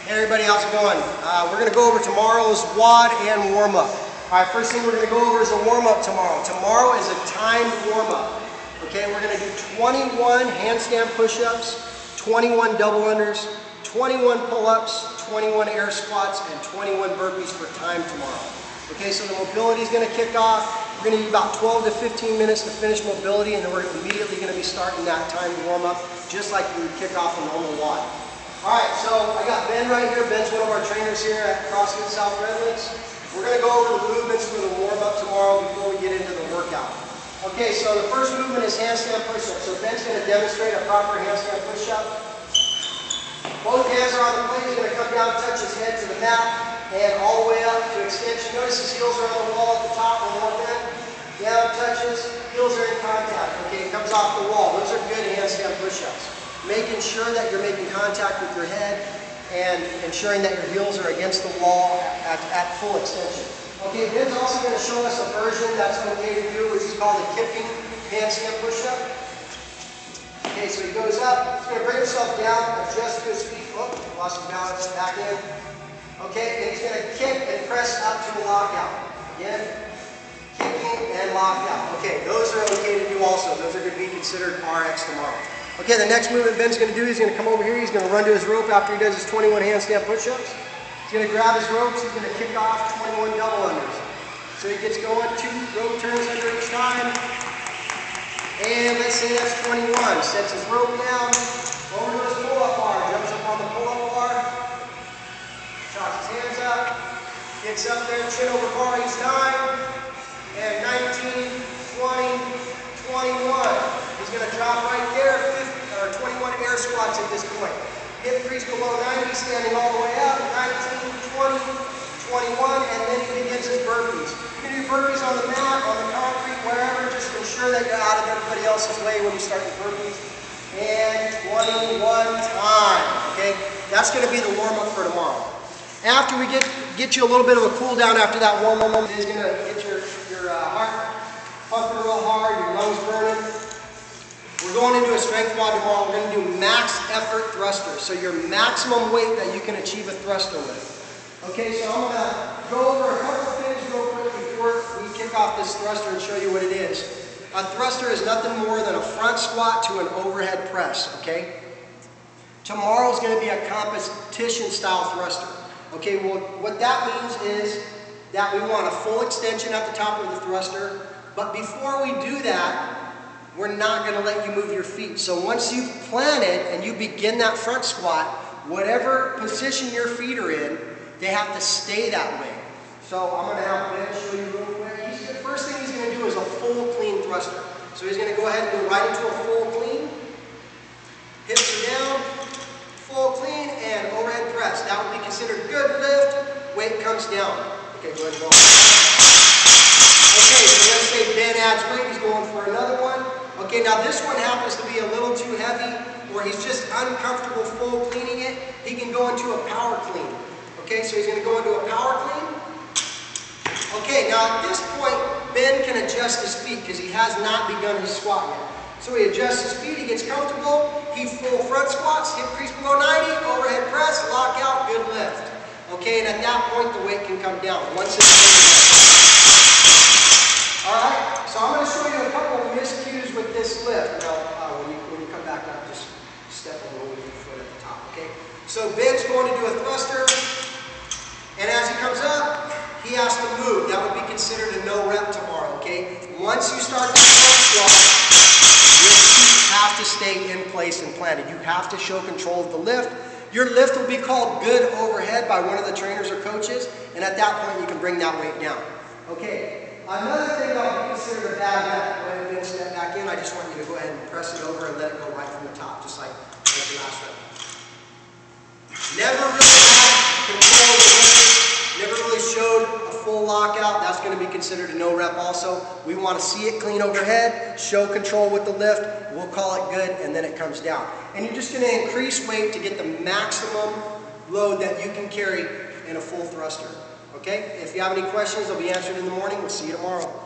Hey everybody, how's it going? We're going to go over tomorrow's WOD and warm-up. Alright, first thing we're going to go over is a warm-up tomorrow. Tomorrow is a timed warm-up. Okay, we're going to do 21 handstand push-ups, 21 double unders, 21 pull-ups, 21 air squats, and 21 burpees for time tomorrow. Okay, so the mobility is going to kick off. We're going to need about 12 to 15 minutes to finish mobility, and then we're immediately going to be starting that timed warm-up, just like we would kick off a normal WOD. Alright, so I got Ben right here. Ben's one of our trainers here at CrossFit South Redlands. We're going to go over the movements for the warm-up tomorrow before we get into the workout. Okay, so the first movement is handstand push-up. So Ben's going to demonstrate a proper handstand push-up. Both hands are on the plate. He's going to come down, touch his head to the mat, and all the way up to extension. Notice his heels are on the wall at the top and more bend. Down, touches, heels are in contact. Okay, it comes off the wall. Those are good handstand push-ups. Making sure that you're making contact with your head and ensuring that your heels are against the wall at full extension. Okay, Ben's also going to show us a version that's okay to do, which is called a kipping handstand push-up. Okay, so he goes up, he's going to bring himself down, adjust to his feet. Oh, lost his balance, back in. Okay, and he's going to kick and press up to a lockout. Again, kicking and lockout. Okay, those are okay to do also. Those are going to be considered RX tomorrow. Okay, the next movement Ben's going to do, he's going to come over here, he's going to run to his rope after he does his 21 handstand push-ups. He's going to grab his ropes, he's going to kick off 21 double unders. So he gets going, 2 rope turns under each time. And let's say that's 21. Sets his rope down, over to his pull-up bar, jumps up on the pull-up bar, chops his hands up, gets up there, chin over bar each time, and 19, 20, 21. He's going to drop right there, 21 air squats at this point. Hip crease below 90, standing all the way up, 19, 20, 21, and then he begins his burpees. You can do burpees on the mat, on the concrete, wherever, just ensure that you're out of everybody else's way when you start your burpees. And 21 time, okay? That's going to be the warm-up for tomorrow. After we get you a little bit of a cool down after that warm-up, it's going to get your heart pumping real hard, your lungs burning. We're going into a strength WOD tomorrow. We're going to do max effort thrusters. So your maximum weight that you can achieve a thruster with. Okay, so I'm going to go over a couple of things real quick before we kick off this thruster and show you what it is. A thruster is nothing more than a front squat to an overhead press, okay? Tomorrow is going to be a competition style thruster. Okay, well, what that means is that we want a full extension at the top of the thruster, but before we do that, we're not going to let you move your feet. So once you've planted and you begin that front squat, whatever position your feet are in, they have to stay that way. So I'm going to have Ben show you real quick. The first thing he's going to do is a full clean thruster. So he's going to go ahead and go right into a full clean. Hips are down, full clean, and overhead press. That would be considered good lift. Weight comes down. Okay, go ahead and go. Okay, so let's say Ben adds weight. He's going for another one. Okay, now this one happens to be a little too heavy, or he's just uncomfortable full cleaning it. He can go into a power clean. Okay, so he's going to go into a power clean. Okay, now at this point, Ben can adjust his feet because he has not begun his squat yet. So he adjusts his feet, he gets comfortable, he full front squats, hip crease below 90, overhead press, lockout, good lift. Okay, and at that point, the weight can come down. Once it's alright, so I'm going to show you a couple of miscues with this lift. Now, when you come back up, just step a little with your foot at the top, okay? So Ben's going to do a thruster, and as he comes up, he has to move. That would be considered a no rep tomorrow, okay? Once you start the front squat, your feet have to stay in place and planted. You have to show control of the lift. Your lift will be called good overhead by one of the trainers or coaches, and at that point, you can bring that weight down. Okay. Another thing that would be considered a bad rep, go ahead and step back in. I just want you to go ahead and press it over and let it go right from the top, just like the last rep. Never really had control of the lift, never really showed a full lockout. That's going to be considered a no rep also. We want to see it clean overhead, show control with the lift. We'll call it good, and then it comes down. And you're just going to increase weight to get the maximum load that you can carry in a full thruster. Okay? If you have any questions, they'll be answered in the morning. We'll see you tomorrow.